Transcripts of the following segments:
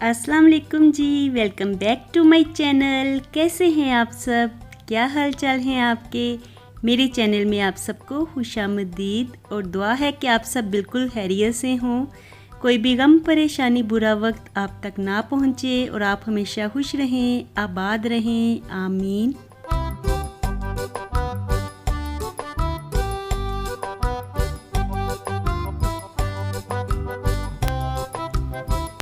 अस्सलाम वालेकुम जी, welcome back to my channel. कैसे हैं आप सब? क्या हाल चाल हैं आपके? मेरे चैनल में आप सबको खुशामदीद और दुआ है कि आप सब बिल्कुल खैरियत से हों। कोई भी गम परेशानी बुरा वक्त आप तक ना पहुँचे और आप हमेशा खुश रहें, आबाद रहें, आमीन।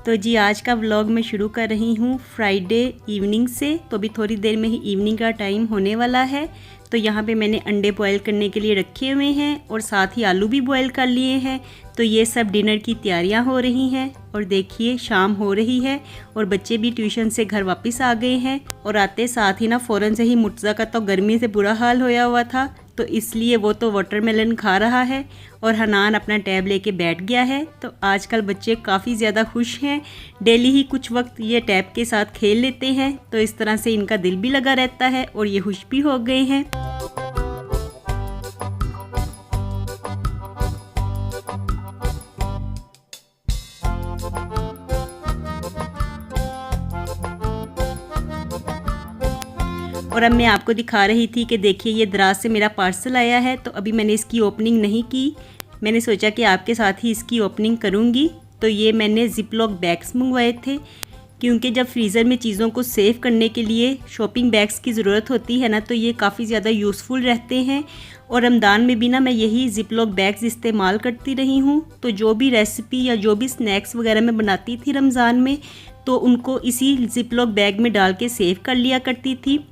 तो जी आज का व्लॉग मैं शुरू कर रही हूँ फ्राइडे इवनिंग से। तो अभी थोड़ी देर में ही इवनिंग का टाइम होने वाला है। तो यहाँ पे मैंने अंडे बॉयल करने के लिए रखे हुए हैं और साथ ही आलू भी बॉयल कर लिए हैं। तो ये सब डिनर की तैयारियाँ हो रही हैं और देखिए शाम हो रही है और बच्चे भी ट्यूशन से घर वापस आ गए हैं। और आते साथ ही ना फ़ौरन से ही मुर्तज़ा का तो गर्मी से बुरा हाल होया हुआ था, तो इसलिए वो तो वाटरमेलन खा रहा है और हनान अपना टैब लेके बैठ गया है। तो आजकल बच्चे काफ़ी ज़्यादा खुश हैं, डेली ही कुछ वक्त ये टैब के साथ खेल लेते हैं। तो इस तरह से इनका दिल भी लगा रहता है और ये खुश भी हो गए हैं। और अब मैं आपको दिखा रही थी कि देखिए ये दराज से मेरा पार्सल आया है। तो अभी मैंने इसकी ओपनिंग नहीं की, मैंने सोचा कि आपके साथ ही इसकी ओपनिंग करूँगी। तो ये मैंने ज़िप-लॉक बैग्स मंगवाए थे, क्योंकि जब फ्रीज़र में चीज़ों को सेव करने के लिए शॉपिंग बैग्स की ज़रूरत होती है ना, तो ये काफ़ी ज़्यादा यूज़फुल रहते हैं। और रमज़ान में भी ना मैं यही ज़िप-लॉक बैग्स इस्तेमाल करती रही हूँ। तो जो भी रेसिपी या जो भी स्नैक्स वगैरह मैं बनाती थी रमज़ान में, तो उनको इसी ज़िप-लॉक बैग में डाल के सेव कर लिया करती थी।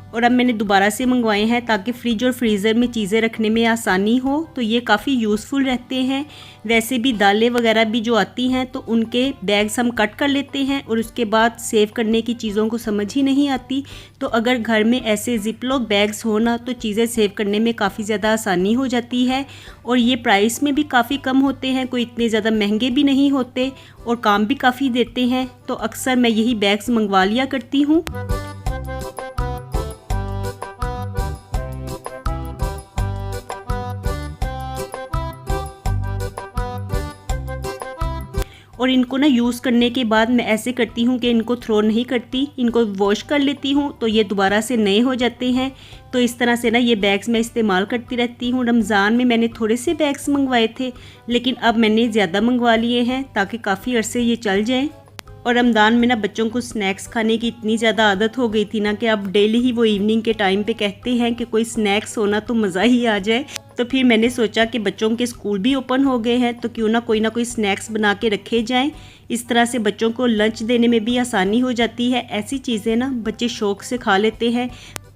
और अब मैंने दोबारा से मंगवाए हैं ताकि फ्रिज और फ्रीज़र में चीज़ें रखने में आसानी हो। तो ये काफ़ी यूज़फुल रहते हैं। वैसे भी दालें वगैरह भी जो आती हैं तो उनके बैग्स हम कट कर लेते हैं और उसके बाद सेव करने की चीज़ों को समझ ही नहीं आती। तो अगर घर में ऐसे ज़िप-लॉक बैग्स हो ना, तो चीज़ें सेव करने में काफ़ी ज़्यादा आसानी हो जाती है। और ये प्राइस में भी काफ़ी कम होते हैं, कोई इतने ज़्यादा महंगे भी नहीं होते और काम भी काफ़ी देते हैं। तो अक्सर मैं यही बैग्स मंगवा लिया करती हूँ। और इनको ना यूज़ करने के बाद मैं ऐसे करती हूँ कि इनको थ्रो नहीं करती, इनको वॉश कर लेती हूँ तो ये दोबारा से नए हो जाते हैं। तो इस तरह से ना ये बैग्स मैं इस्तेमाल करती रहती हूँ। रमज़ान में मैंने थोड़े से बैग्स मंगवाए थे, लेकिन अब मैंने ज़्यादा मंगवा लिए हैं ताकि काफ़ी अरसे ये चल जाएँ। और रमज़ान में ना बच्चों को स्नैक्स खाने की इतनी ज़्यादा आदत हो गई थी ना कि अब डेली ही वो इवनिंग के टाइम पे कहते हैं कि कोई स्नैक्स होना तो मज़ा ही आ जाए। तो फिर मैंने सोचा कि बच्चों के स्कूल भी ओपन हो गए हैं, तो क्यों ना कोई स्नैक्स बना के रखे जाएं। इस तरह से बच्चों को लंच देने में भी आसानी हो जाती है। ऐसी चीज़ें ना बच्चे शौक़ से खा लेते हैं,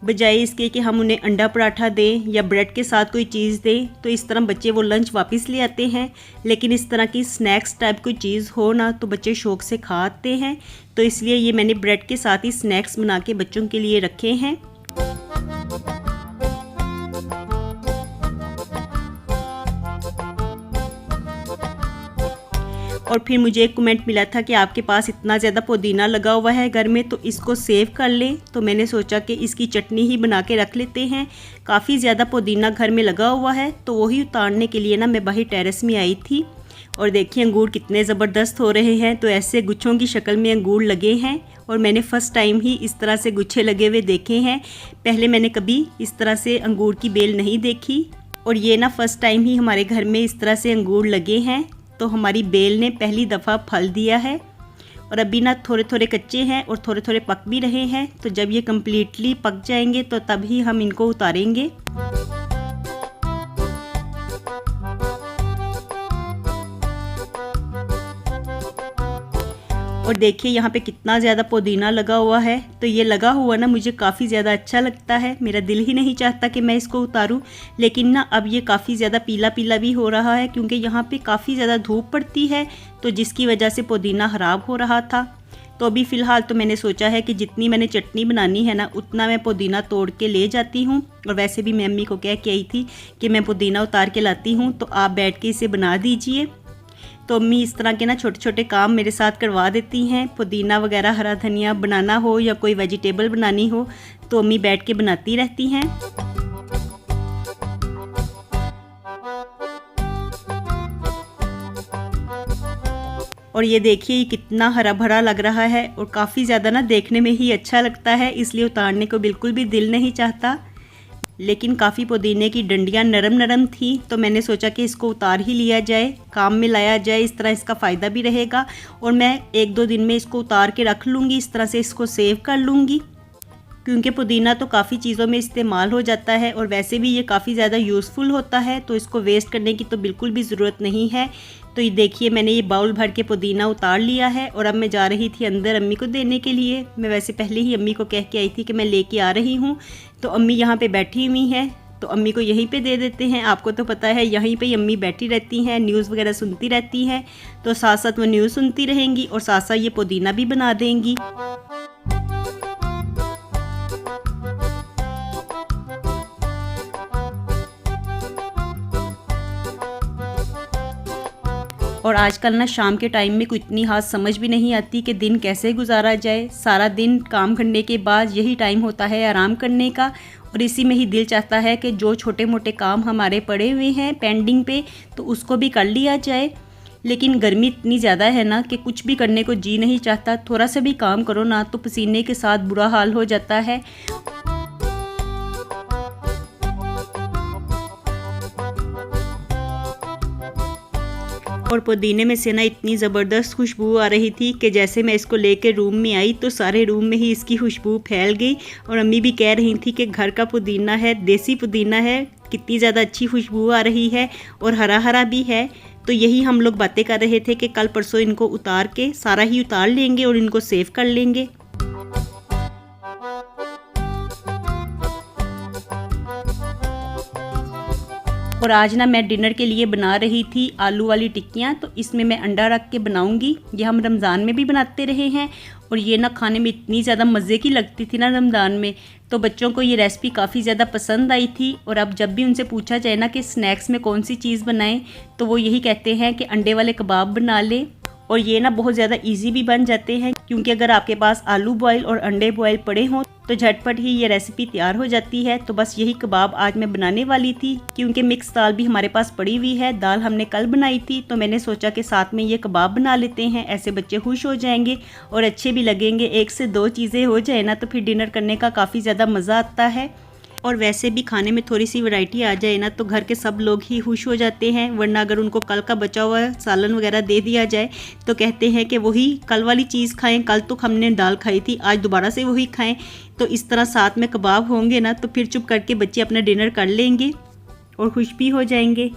बजाय इसके कि हम उन्हें अंडा पराठा दें या ब्रेड के साथ कोई चीज़ दें। तो इस तरह बच्चे वो लंच वापस ले आते हैं। लेकिन इस तरह की स्नैक्स टाइप कोई चीज़ हो ना, तो बच्चे शौक़ से खा आते हैं। तो इसलिए ये मैंने ब्रेड के साथ ही स्नैक्स बना के बच्चों के लिए रखे हैं। और फिर मुझे एक कमेंट मिला था कि आपके पास इतना ज़्यादा पुदीना लगा हुआ है घर में, तो इसको सेव कर लें। तो मैंने सोचा कि इसकी चटनी ही बना के रख लेते हैं। काफ़ी ज़्यादा पुदीना घर में लगा हुआ है, तो वही उतारने के लिए ना मैं बाहर टेरेस में आई थी। और देखिए अंगूर कितने ज़बरदस्त हो रहे हैं। तो ऐसे गुच्छों की शक्ल में अंगूर लगे हैं और मैंने फ़र्स्ट टाइम ही इस तरह से गुच्छे लगे हुए देखे हैं। पहले मैंने कभी इस तरह से अंगूर की बेल नहीं देखी और ये ना फ़र्स्ट टाइम ही हमारे घर में इस तरह से अंगूर लगे हैं। तो हमारी बेल ने पहली दफ़ा फल दिया है और अभी ना थोड़े थोड़े कच्चे हैं और थोड़े थोड़े पक भी रहे हैं। तो जब ये कम्प्लीटली पक जाएंगे तो तभी हम इनको उतारेंगे। और देखिए यहाँ पे कितना ज़्यादा पुदीना लगा हुआ है। तो ये लगा हुआ ना मुझे काफ़ी ज़्यादा अच्छा लगता है। मेरा दिल ही नहीं चाहता कि मैं इसको उतारूँ, लेकिन ना अब ये काफ़ी ज़्यादा पीला पीला भी हो रहा है, क्योंकि यहाँ पे काफ़ी ज़्यादा धूप पड़ती है, तो जिसकी वजह से पुदीना ख़राब हो रहा था। तो अभी फ़िलहाल तो मैंने सोचा है कि जितनी मैंने चटनी बनानी है ना, उतना मैं पुदीना तोड़ के ले जाती हूँ। और वैसे भी मैं अम्मी को कह के आई थी कि मैं पुदीना उतार के लाती हूँ, तो आप बैठ के इसे बना दीजिए। तो अम्मी इस तरह के ना छोटे छोटे काम मेरे साथ करवा देती हैं। पुदीना वगैरह, हरा धनिया बनाना हो या कोई वेजिटेबल बनानी हो, तो अम्मी बैठ के बनाती रहती हैं। और ये देखिए ये कितना हरा भरा लग रहा है और काफ़ी ज़्यादा ना देखने में ही अच्छा लगता है, इसलिए उतारने को बिल्कुल भी दिल नहीं चाहता। लेकिन काफ़ी पुदीने की डंडियाँ नरम नरम थी, तो मैंने सोचा कि इसको उतार ही लिया जाए, काम में लाया जाए, इस तरह इसका फ़ायदा भी रहेगा। और मैं 1-2 दिन में इसको उतार के रख लूँगी, इस तरह से इसको सेव कर लूँगी, क्योंकि पुदीना तो काफ़ी चीज़ों में इस्तेमाल हो जाता है और वैसे भी ये काफ़ी ज़्यादा यूज़फुल होता है, तो इसको वेस्ट करने की तो बिल्कुल भी ज़रूरत नहीं है। तो ये देखिए मैंने ये बाउल भर के पुदीना उतार लिया है और अब मैं जा रही थी अंदर अम्मी को देने के लिए। मैं वैसे पहले ही अम्मी को कह के आई थी कि मैं लेके आ रही हूँ, तो अम्मी यहाँ पे बैठी हुई हैं, तो अम्मी को यहीं पे दे देते हैं। आपको तो पता है यहीं पे अम्मी बैठी रहती हैं, न्यूज़ वगैरह सुनती रहती हैं, तो साथ साथ वो न्यूज़ सुनती रहेंगी और साथ साथ ये पुदीना भी बना देंगी। और आजकल ना शाम के टाइम में कोई इतनी हाथ समझ भी नहीं आती कि दिन कैसे गुजारा जाए। सारा दिन काम करने के बाद यही टाइम होता है आराम करने का, और इसी में ही दिल चाहता है कि जो छोटे मोटे काम हमारे पड़े हुए हैं पेंडिंग पे, तो उसको भी कर लिया जाए। लेकिन गर्मी इतनी ज़्यादा है ना कि कुछ भी करने को जी नहीं चाहता। थोड़ा सा भी काम करो ना तो पसीने के साथ बुरा हाल हो जाता है। और पुदीने में से ना इतनी ज़बरदस्त खुशबू आ रही थी कि जैसे मैं इसको लेकर रूम में आई तो सारे रूम में ही इसकी खुशबू फैल गई। और अम्मी भी कह रही थी कि घर का पुदीना है, देसी पुदीना है, कितनी ज़्यादा अच्छी खुशबू आ रही है और हरा हरा भी है। तो यही हम लोग बातें कर रहे थे कि कल परसों इनको उतार के सारा ही उतार लेंगे और इनको सेव कर लेंगे। और आज ना मैं डिनर के लिए बना रही थी आलू वाली टिक्कियाँ, तो इसमें मैं अंडा रख के बनाऊंगी। ये हम रमज़ान में भी बनाते रहे हैं और ये ना खाने में इतनी ज़्यादा मज़े की लगती थी ना रमज़ान में, तो बच्चों को ये रेसिपी काफ़ी ज़्यादा पसंद आई थी। और अब जब भी उनसे पूछा जाए ना कि स्नैक्स में कौन सी चीज़ बनाएं, तो वो यही कहते हैं कि अंडे वाले कबाब बना लें। और ये ना बहुत ज़्यादा इजी भी बन जाते हैं, क्योंकि अगर आपके पास आलू बॉयल और अंडे बॉयल पड़े हों तो झटपट ही ये रेसिपी तैयार हो जाती है। तो बस यही कबाब आज मैं बनाने वाली थी, क्योंकि मिक्स दाल भी हमारे पास पड़ी हुई है। दाल हमने कल बनाई थी, तो मैंने सोचा कि साथ में ये कबाब बना लेते हैं, ऐसे बच्चे खुश हो जाएंगे और अच्छे भी लगेंगे। 1 से 2 चीज़ें हो जाए ना तो फिर डिनर करने का काफ़ी ज़्यादा मज़ा आता है। और वैसे भी खाने में थोड़ी सी वैरायटी आ जाए ना तो घर के सब लोग ही खुश हो जाते हैं। वरना अगर उनको कल का बचा हुआ सालन वगैरह दे दिया जाए तो कहते हैं कि वही कल वाली चीज़ खाएं, कल तो हमने दाल खाई थी, आज दोबारा से वही खाएं। तो इस तरह साथ में कबाब होंगे ना तो फिर चुप करके बच्चे अपना डिनर कर लेंगे और खुश भी हो जाएंगे।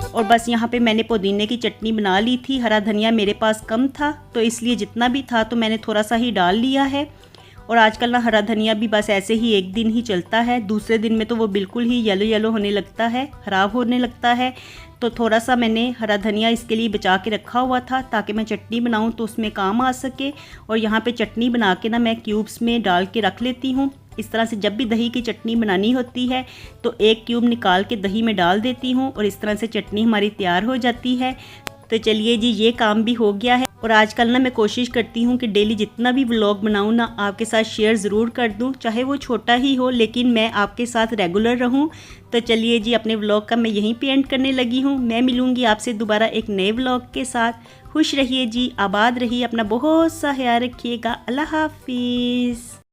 और बस यहाँ पे मैंने पुदीने की चटनी बना ली थी। हरा धनिया मेरे पास कम था, तो इसलिए जितना भी था तो मैंने थोड़ा सा ही डाल लिया है। और आजकल ना हरा धनिया भी बस ऐसे ही 1 दिन ही चलता है, दूसरे दिन में तो वो बिल्कुल ही येलो येलो होने लगता है, ख़राब होने लगता है। तो थोड़ा सा मैंने हरा धनिया इसके लिए बचा के रखा हुआ था ताकि मैं चटनी बनाऊं तो उसमें काम आ सके। और यहाँ पे चटनी बना के ना मैं क्यूब्स में डाल के रख लेती हूँ। इस तरह से जब भी दही की चटनी बनानी होती है तो 1 क्यूब निकाल के दही में डाल देती हूँ और इस तरह से चटनी हमारी तैयार हो जाती है। तो चलिए जी, ये काम भी हो गया है। और आजकल ना मैं कोशिश करती हूँ कि डेली जितना भी व्लॉग बनाऊँ ना आपके साथ शेयर ज़रूर कर दूँ, चाहे वो छोटा ही हो, लेकिन मैं आपके साथ रेगुलर रहूँ। तो चलिए जी, अपने व्लॉग का मैं यहीं पे एंड करने लगी हूँ। मैं मिलूँगी आपसे दोबारा एक नए व्लॉग के साथ। खुश रहिए जी, आबाद रहिए, अपना बहुत सा ख्याल रखिएगा। अल्लाह हाफिज़।